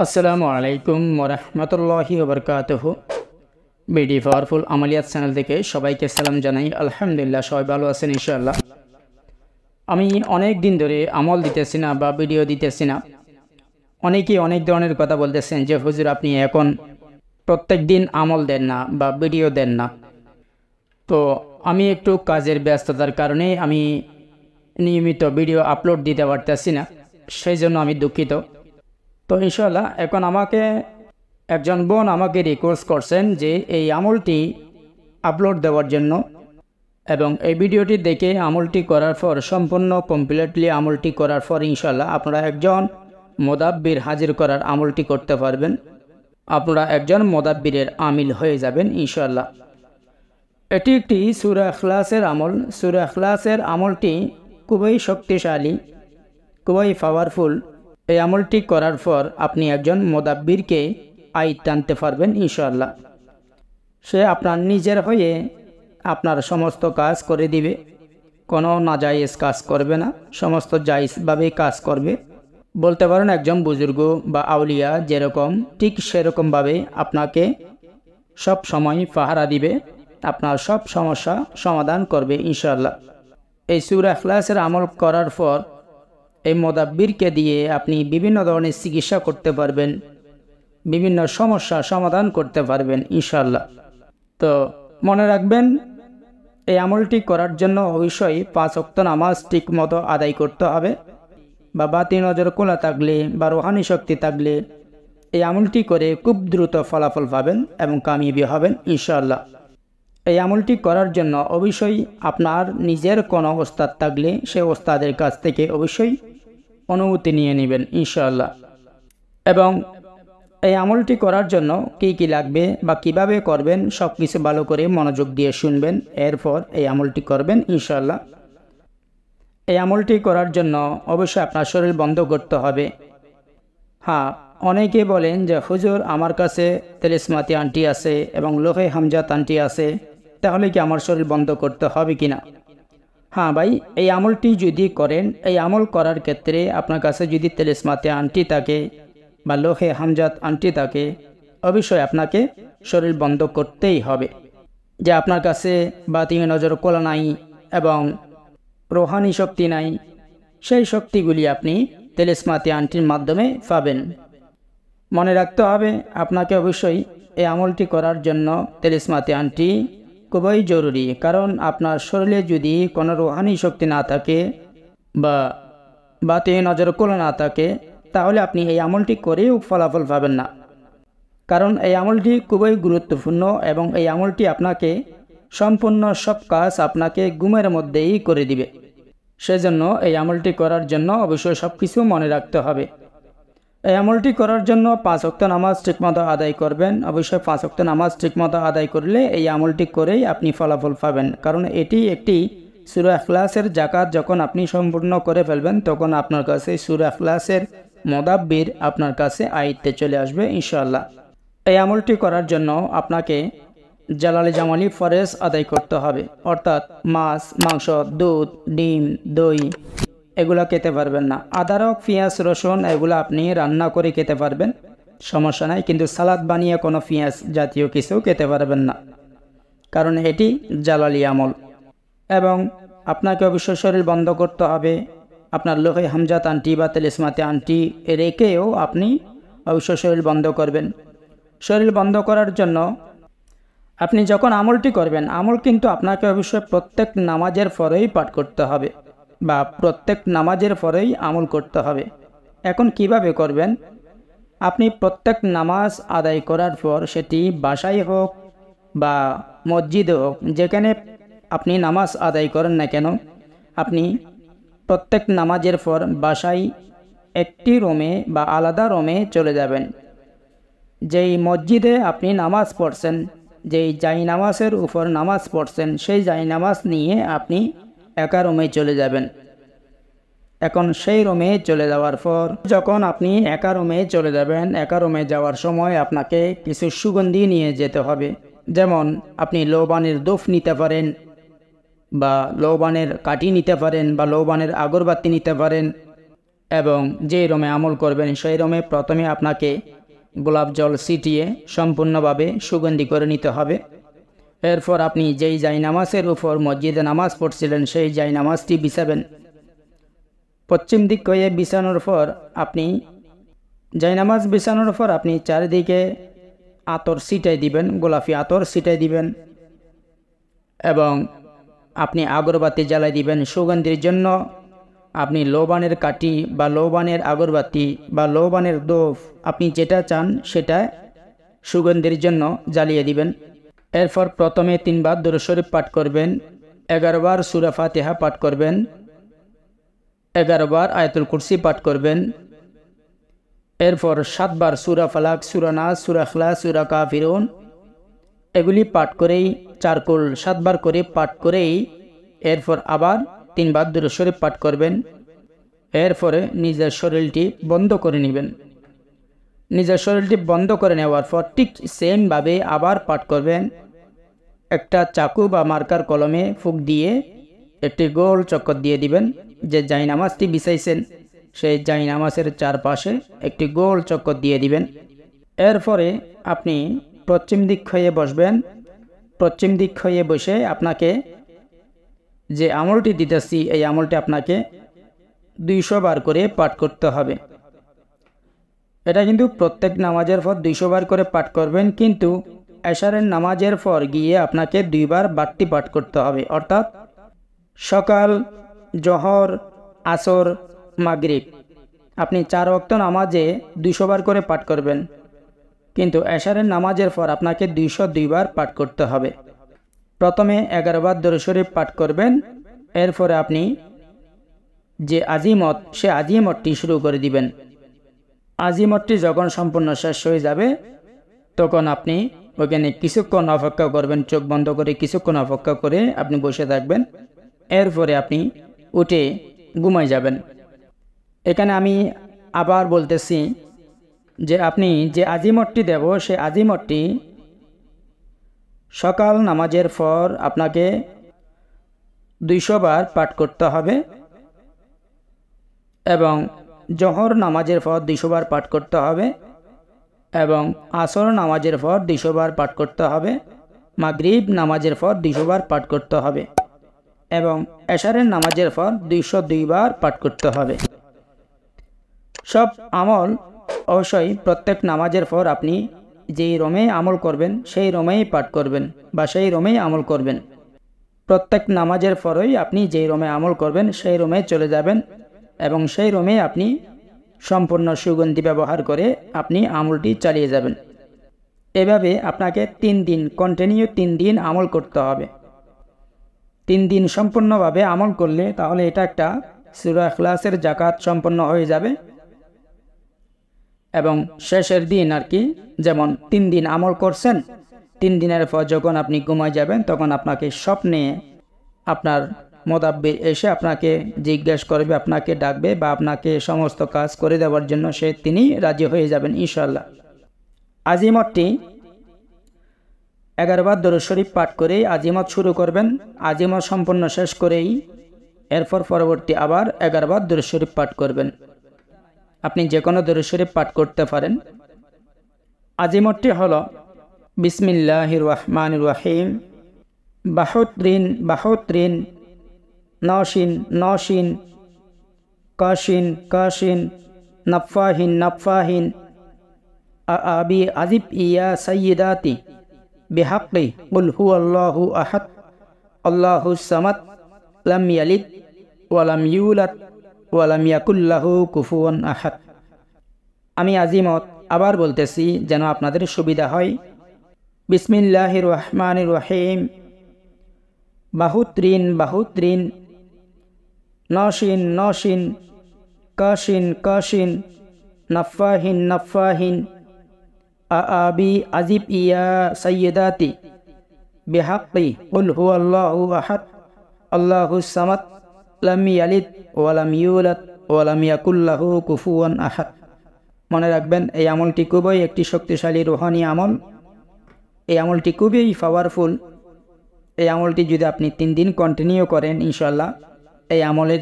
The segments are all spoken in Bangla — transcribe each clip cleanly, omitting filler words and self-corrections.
আসসালামু আলাইকুম ওরহমতুল্লাহি ওবরকাতুহু। বিডি পাওয়ারফুল আমালিয়াত চ্যানেল থেকে সবাইকে সালাম জানাই। আলহামদুলিল্লাহ, সবাই ভালো আছেন ইনশাআল্লাহ। আমি অনেক দিন ধরে আমল দিতেছি না বা ভিডিও দিতেছি না। অনেকেই অনেক ধরনের কথা বলতেছেন যে হুজুর আপনি এখন প্রত্যেক দিন আমল দেন না বা ভিডিও দেন না। তো আমি একটু কাজের ব্যস্ততার কারণে আমি নিয়মিত ভিডিও আপলোড দিতে পারতেছি না, সেই জন্য আমি দুঃখিত। তো ইনশাআল্লাহ এখন আমাকে একজন বোন আমাকে রিকোয়েস্ট করছেন যে এই আমলটি আপলোড দেওয়ার জন্য, এবং এই ভিডিওটি দেখে আমলটি করার পর সম্পূর্ণ কমপ্লিটলি আমলটি করার পর ইনশাআল্লাহ আপনারা একজন মোদাব্বির হাজির করার আমলটি করতে পারবেন। আপনারা একজন মোদাব্বিরের আমিল হয়ে যাবেন ইনশাআল্লাহ। এটি একটি সূরা ইখলাসের আমল। সূরা ইখলাসের আমলটি খুবই শক্তিশালী, খুবই পাওয়ারফুল। এই আমলটি করার পর আপনি একজন মোদাব্বিরকে আইত টানতে পারবেন ইনশাআল্লাহ। সে আপনার নিজের হয়ে আপনার সমস্ত কাজ করে দিবে, কোনো নাজায়েজ কাজ করবে না, সমস্ত জায়েজভাবেই কাজ করবে। বলতে পারেন একজন বুজুর্গ বা আউলিয়া যেরকম, ঠিক সেরকমভাবে আপনাকে সব সময় পাহারা দিবে, আপনার সব সমস্যা সমাধান করবে ইনশাআল্লাহ। এই সূরা ইখলাসের আমল করার পর এই মোদাব্বিরকে দিয়ে আপনি বিভিন্ন ধরনের চিকিৎসা করতে পারবেন, বিভিন্ন সমস্যা সমাধান করতে পারবেন ইনশাআল্লাহ। তো মনে রাখবেন, এই আমলটি করার জন্য অবশ্যই 5 ওয়াক্ত নামাজ ঠিক মতো আদায় করতে হবে, বা বাতি নজর খোলা থাকলে বা রুহানি শক্তি থাকলে এই আমলটি করে খুব দ্রুত ফলাফল পাবেন এবং কামিয়াবি হবেন ইনশাআল্লাহ। এই আমলটি করার জন্য অবশ্যই আপনার নিজের কোনো ওস্তাদ থাকলে সে ওস্তাদের কাছ থেকে অবশ্যই অনুমতি নিয়ে নেবেন ইনশাআল্লাহ। এবং এই আমলটি করার জন্য কী কী লাগবে বা কিভাবে করবেন সব কিছু ভালো করে মনোযোগ দিয়ে শুনবেন, এরপর এই আমলটি করবেন ইনশাআল্লাহ। এই আমলটি করার জন্য অবশ্যই আপনার শরীর বন্ধ করতে হবে। হ্যাঁ, অনেকে বলেন যে হুজুর আমার কাছে তেলিসমাতি আন্টি আছে এবং লোহে হামজাত আন্টি আছে, তাহলে কি আমার শরীর বন্ধ করতে হবে কি না? হ্যাঁ ভাই, এই আমলটি যদি করেন, এই আমল করার ক্ষেত্রে আপনার কাছে যদি তেলিসমাতি আন্টি থাকে বা লোহে হামজাত আন্টি থাকে, অবশ্যই আপনাকে শরীর বন্ধ করতেই হবে। যে আপনার কাছে বাতি নজর খোলা নাই এবং রোহানি শক্তি নাই, সেই শক্তিগুলি আপনি তেলিসমাতি আন্টির মাধ্যমে পাবেন। মনে রাখতে হবে আপনাকে অবশ্যই এই আমলটি করার জন্য তেলিসমাতি আন্টি খুবই জরুরি, কারণ আপনার শরীরে যদি কোনো রোহানি শক্তি না থাকে বা বাতি নজর খোলা না থাকে, তাহলে আপনি এই আমলটি করেও ফলাফল পাবেন না। কারণ এই আমলটি খুবই গুরুত্বপূর্ণ এবং এই আমলটি আপনাকে সম্পূর্ণ সব কাজ আপনাকে ঘুমের মধ্যেই করে দিবে। সেজন্য এই আমলটি করার জন্য অবশ্যই সব কিছু মনে রাখতে হবে। এই আমলটি করার জন্য 5 ওয়াক্ত নামাজ ঠিকমতো আদায় করবেন। অবশ্যই 5 ওয়াক্ত নামাজ ঠিকমতো আদায় করলে এই আমলটি করেই আপনি ফলাফল পাবেন, কারণ এটি একটি সূরা ইখলাসের জাকাত। যখন আপনি সম্পূর্ণ করে ফেলবেন, তখন আপনার কাছে সূরা ইখলাসের মোদাব্বির আপনার কাছে আয়ত্তে চলে আসবে ইনশাআল্লাহ। এই আমলটি করার জন্য আপনাকে জালালি জামালি ফরজ আদায় করতে হবে, অর্থাৎ মাছ, মাংস, দুধ, ডিম, দই এগুলো খেতে পারবেন না। আদারক, পেঁয়াজ, রসুন এগুলো আপনি রান্না করে খেতে পারবেন, সমস্যা নাই, কিন্তু সালাদ বানিয়ে কোনো পেঁয়াজ জাতীয় কিছু খেতে পারবেন না, কারণ এটি জালালি আমল। এবং আপনাকে অবশ্যই শরীর বন্ধ করতে হবে। আপনার লোহে হামজাত আন্টি বা তেলিসমাতি আন্টি রেখেও আপনি অবশ্যই শরীর বন্ধ করবেন। শরীর বন্ধ করার জন্য আপনি যখন আমলটি করবেন, আমল কিন্তু আপনাকে অবশ্যই প্রত্যেক নামাজের পরেই পাঠ করতে হবে বা প্রত্যেক নামাজের পরেই আমল করতে হবে। এখন কিভাবে করবেন? আপনি প্রত্যেক নামাজ আদায় করার পর, সেটি বাসায় হোক বা মসজিদে হোক, যেখানে আপনি নামাজ আদায় করেন না কেন, আপনি প্রত্যেক নামাজের পর বাসায় একটি রুমে বা আলাদা রুমে চলে যাবেন। যেই মসজিদে আপনি নামাজ পড়ছেন, যেই জাই নামাজের উপর নামাজ পড়ছেন, সেই জাই নামাজ নিয়ে আপনি একা রুমে চলে যাবেন। এখন সেই রুমে চলে যাওয়ার পর, যখন আপনি একা রুমে চলে যাবেন, একা রুমে যাওয়ার সময় আপনাকে কিছু সুগন্ধি নিয়ে যেতে হবে। যেমন আপনি লৌবানের ধূপ নিতে পারেন, বা লৌবানের কাঠি নিতে পারেন, বা লৌবানের আগরবাতি নিতে পারেন, এবং যে রুমে আমল করবেন সেই রুমে প্রথমে আপনাকে গোলাপ জল ছিটিয়ে সম্পূর্ণভাবে সুগন্ধি করে নিতে হবে। এরপর আপনি যেই জায়নামাজের উপর মসজিদে নামাজ পড়ছিলেন সেই জায়নামাজটি বিছাবেন। পশ্চিম দিক হয়ে বিছানোর পর আপনি জায়নামাজ বিছানোর পর আপনি চারিদিকে আতর ছিটাই দিবেন, গোলাপি আতর ছিটাই দিবেন এবং আপনি আগরবাতি জ্বালাই দিবেন সুগন্ধির জন্য। আপনি লোবানের কাঠি বা লোবানের আগরবাতি বা লোবানের দোফ আপনি যেটা চান সেটা সুগন্ধির জন্য জ্বালিয়ে দিবেন। এরপর প্রথমে 3 বার দুরূদ শরীফ পাঠ করবেন, 11 বার সূরা ফাতিহা পাঠ করবেন, 11 বার আয়াতুল কুরসি পাঠ করবেন। এরপর 7 বার সূরা ফালাক, সূরা নাস, সূরা ইখলাস, সূরা কাফিরুন এগুলি পাঠ করেই 4 কুল 7 বার করে পাঠ করেই এরপর আবার 3 বার দুরূদ শরীফ পাঠ করবেন। এরপরে নিজের শরীরটি বন্ধ করে নেবেন। নিজের শরীরটি বন্ধ করে নেওয়ার পর ঠিক সেমভাবে আবার পাঠ করবেন। একটা চাকু বা মার্কার কলমে ফুঁক দিয়ে একটি গোল চক্কর দিয়ে দিবেন। যে জায়নামাজটি বিছাইছেন সেই জায়নামাজের চারপাশে একটি গোল চক্কর দিয়ে দিবেন। এরপরে আপনি পশ্চিম দিক হয়ে বসবেন। পশ্চিম দিক হয়ে বসে আপনাকে যে আমলটি দিতেছি এই আমলটি আপনাকে 200 বার করে পাঠ করতে হবে। এটা কিন্তু প্রত্যেক নামাজের পর 200 বার করে পাঠ করবেন, কিন্তু এশারের নামাজের পর গিয়ে আপনাকে 2 বার বাড়তি পাঠ করতে হবে। অর্থাৎ সকাল, জোহর, আসর, মাগরিব আপনি 4 ওয়াক্ত নামাজে 200 বার করে পাঠ করবেন, কিন্তু এশারের নামাজের পর আপনাকে 202 বার পাঠ করতে হবে। প্রথমে 11 বার দুরূদ শরীফ পাঠ করবেন। এরপরে আপনি যে আজিমত সে আজিমতটি শুরু করে দিবেন। আজিমতটি যখন সম্পূর্ণ শেষ হয়ে যাবে তখন আপনি ওখানে কিছুক্ষণ অপেক্ষা করবেন, চোখ বন্ধ করে কিছুক্ষণ অপেক্ষা করে আপনি বসে থাকবেন। এরপরে আপনি উঠে ঘুমাই যাবেন। এখানে আমি আবার বলতেছি যে আপনি যে আজিমতটি দেব সে আজিমতটি সকাল নামাজের পর আপনাকে 200 বার পাঠ করতে হবে এবং জোহর নামাজের পর 200 বার পাঠ করতে হবে এবং আসর নামাজের পর 200 বার পাঠ করতে হবে, মাগরিব নামাজের পর 200 বার পাঠ করতে হবে এবং এশারের নামাজের পর 202 বার পাঠ করতে হবে। সব আমল অবশ্যই প্রত্যেক নামাজের পর আপনি যেই রোমে আমল করবেন সেই রোমেই পাঠ করবেন বা সেই রোমেই আমল করবেন। প্রত্যেক নামাজের পরই আপনি যেই রোমে আমল করবেন সেই রোমে চলে যাবেন এবং সেই রোমে আপনি সম্পূর্ণ সুগন্ধি ব্যবহার করে আপনি আমলটি চালিয়ে যাবেন। এভাবে আপনাকে 3 দিন কন্টিনিউ 3 দিন আমল করতে হবে। 3 দিন সম্পূর্ণভাবে আমল করলে তাহলে এটা একটা সূরা ইখলাসের যাকাত সম্পন্ন হয়ে যাবে এবং শেষের দিন আর কি, যেমন 3 দিন আমল করছেন, 3 দিনের পর যখন আপনি ঘুমায় যাবেন তখন আপনাকে স্বপ্নে আপনার মোদাব্বির এসে আপনাকে জিজ্ঞেস করবে, আপনাকে ডাকবে বা আপনাকে সমস্ত কাজ করে দেওয়ার জন্য তিনি রাজি হয়ে যাবেন ইনশাআল্লাহ। আজিমতটি 11 বার দুরূদ শরীফ পাঠ করেই আজিমত শুরু করবেন। আজিমত সম্পূর্ণ শেষ করেই এরপর পরবর্তী আবার 11 বার দুরূদ শরীফ পাঠ করবেন। আপনি যে কোনো দুরূদ শরীফ পাঠ করতে পারেন। আজিমতটি হলো বিসমিল্লাহির রহমানির রহিম, বাহুত্রিন বাহুত্রিন, নওশিন নওশিন, কাশিন কাশিন, নফাহিন নফাহিন, আবি আজিব ইয়া সাইয়্যিদাতি বিহাক্কি কুল হুয়াল্লাহু আহাদ আল্লাহুস সামাদ লাম ইয়ালিদ ওয়া লাম ইউলাদ ওয়া লাম ইয়াকুল লাহু কুফুয়ান আহাদ। আমি আজিমত আবার বলতেছি যেন আপনাদের সুবিধা হয়। বিসমিল্লাহির রহমানির রহিম, বাহুত্রিন বাহুত্রিন, নওশিন নওশিন, কাশিন কাশিন, নফাহিন নফাহিন, আবি আজিব ইয়া সাইয়্যিদাতি বিহাক্কি কুল হুয়াল্লাহু আহাদ আল্লাহুস সামাদ লাম ইয়ালিদ ওয়া লাম ইউলাদ ওয়া লাম ইয়াকুল লাহু কুফুয়ান আহাদ। মনে রাখবেন এই আমলটি খুবই একটি শক্তিশালী রুহানি আমল। এই আমলটি খুবই পাওয়ারফুল। এই আমলটি যদি আপনি 3 দিন কন্টিনিউ করেন ইনশাআল্লাহ এই আমলের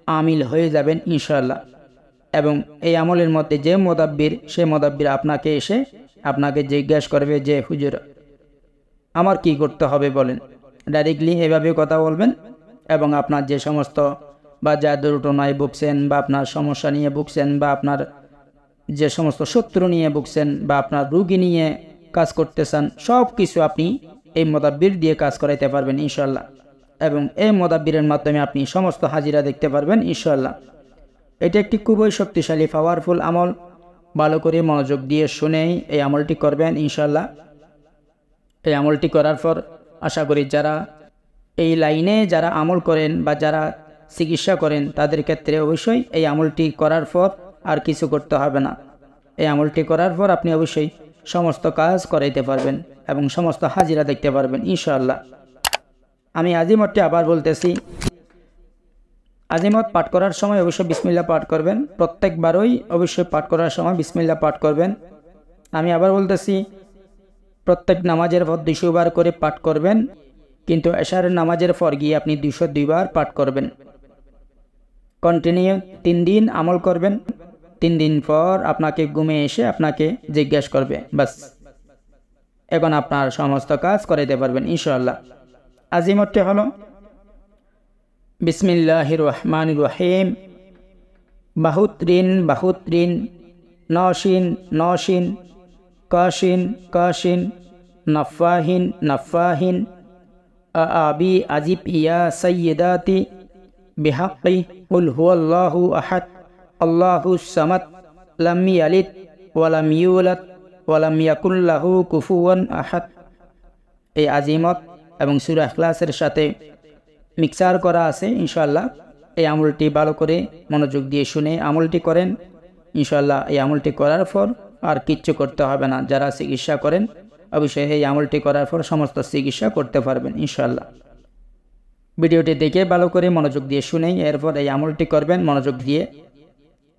আমিল হয়ে যাবেন ইনশাআল্লাহ। এবং এই আমলের মধ্যে যে মুদাব্বির, সে মুদাব্বির আপনাকে এসে আপনাকে জিজ্ঞাসা করবে যে হুজুর আমার কি করতে হবে বলেন। ডাইরেক্টলি এভাবে কথা বলবেন এবং আপনার যে সমস্ত বা যা দুর্ঘটনায় ভুগছেন বা আপনার সমস্যা নিয়ে ভুগছেন বা আপনার যে সমস্ত শত্রু নিয়ে ভুগছেন বা আপনার রুগী নিয়ে কাজ করতে চান, সব কিছু আপনি এই মুদাব্বির দিয়ে কাজ করাইতে পারবেন ইনশাআল্লাহ। এবং এই মুদাব্বিরের মাধ্যমে আপনি সমস্ত হাজিরা দেখতে পারবেন ইনশাআল্লাহ। এটা একটি খুবই শক্তিশালী পাওয়ারফুল আমল। ভালো করে মনোযোগ দিয়ে শুনেই এই আমলটি করবেন ইনশাআল্লাহ। এই আমলটি করার পর আশা করি যারা এই লাইনে যারা আমল করেন বা যারা চিকিৎসা করেন তাদের ক্ষেত্রে অবশ্যই এই আমলটি করার পর আর কিছু করতে হবে না। এই আমলটি করার পর আপনি অবশ্যই সমস্ত কাজ করাইতে পারবেন এবং সমস্ত হাজিরা দেখতে পারবেন ইনশাআল্লাহ। আমি আজিমতটি আবার বলতেছি, আজিমত পাঠ করার সময় অবশ্যই বিসমিল্লাহ পাঠ করবেন। প্রত্যেকবারই অবশ্যই পাঠ করার সময় বিসমিল্লাহ পাঠ করবেন। আমি আবার বলতেছি, প্রত্যেক নামাজের পর 200 বার করে পাঠ করবেন, কিন্তু এশারের নামাজের পর গিয়ে আপনি 202 বার পাঠ করবেন। কন্টিনিউ 3 দিন আমল করবেন। 3 দিন পর আপনাকে ঘুমে এসে আপনাকে জিজ্ঞাসা করবে, বাস এখন আপনার সমস্ত কাজ করাইতে পারবেন ইনশাআল্লাহ। আজিমতটি হলো বিসমিল্লাহির রহমানির রহিম, বাহুত্রিন বাহুত্রিন, নশিন নশিন, কাশিন কাশিন, নফাহিন নফাহিন, আবি আজিব ইয়া সাইয়্যিদাতি বিহাক্কি কুল হুয়াল্লাহু আহাদ আল্লাহুস সামাদ লাম ইয়ালিদ ওয়া লাম ইউলাদ ওয়া লাম ইয়াকুল লাহু কুফুয়ান আহাদ। এই আজিমত এবং সূরা ইখলাসের সাথে মিক্সার করা আছে ইনশাআল্লাহ। এই আমলটি ভালো করে মনোযোগ দিয়ে শুনে আমলটি করেন ইনশাআল্লাহ। এই আমলটি করার পর আর কিচ্ছু করতে হবে না। যারা চিকিৎসা করেন অবশ্যই এই আমলটি করার পর সমস্ত চিকিৎসা করতে পারবেন ইনশাআল্লাহ। ভিডিওটি দেখে ভালো করে মনোযোগ দিয়ে শুনেই এরপর এই আমলটি করবেন মনোযোগ দিয়ে।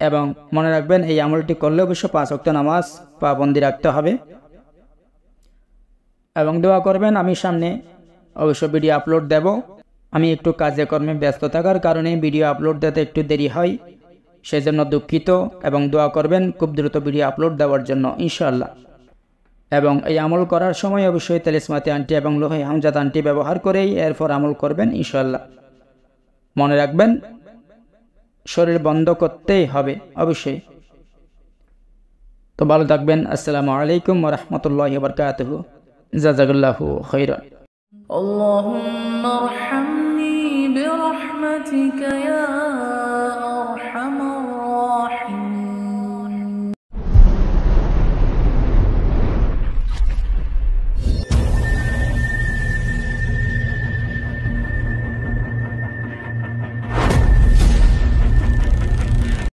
এবং মনে রাখবেন এই আমলটি করলে অবশ্য 5 ওয়াক্ত নামাজ পাবন্দি রাখতে হবে। এবং দোয়া করবেন, আমি সামনে অবশ্য ভিডিও আপলোড দেব। আমি একটু কাজে কর্মে ব্যস্ত থাকার কারণে ভিডিও আপলোড দিতে একটু দেরি হয়, সেজন্য দুঃখিত। এবং দোয়া করবেন খুব দ্রুত ভিডিও আপলোড দেওয়ার জন্য ইনশাআল্লাহ। এবং এই আমল করার সময় অবশ্যই তেলিসমাতি আন্টি এবং লোহে হামজাত আন্টি ব্যবহার করেই এরপর আমল করবেন ইনশাআল্লাহ। মনে রাখবেন শরীর বন্ধ করতেই হবে অবশ্যই। তো ভালো থাকবেন। আসসালামু আলাইকুম ওয়া রাহমাতুল্লাহি ওয়া বারাকাতুহু। জাযাকাল্লাহু খাইরান। اللهم ارحمني برحمتك يا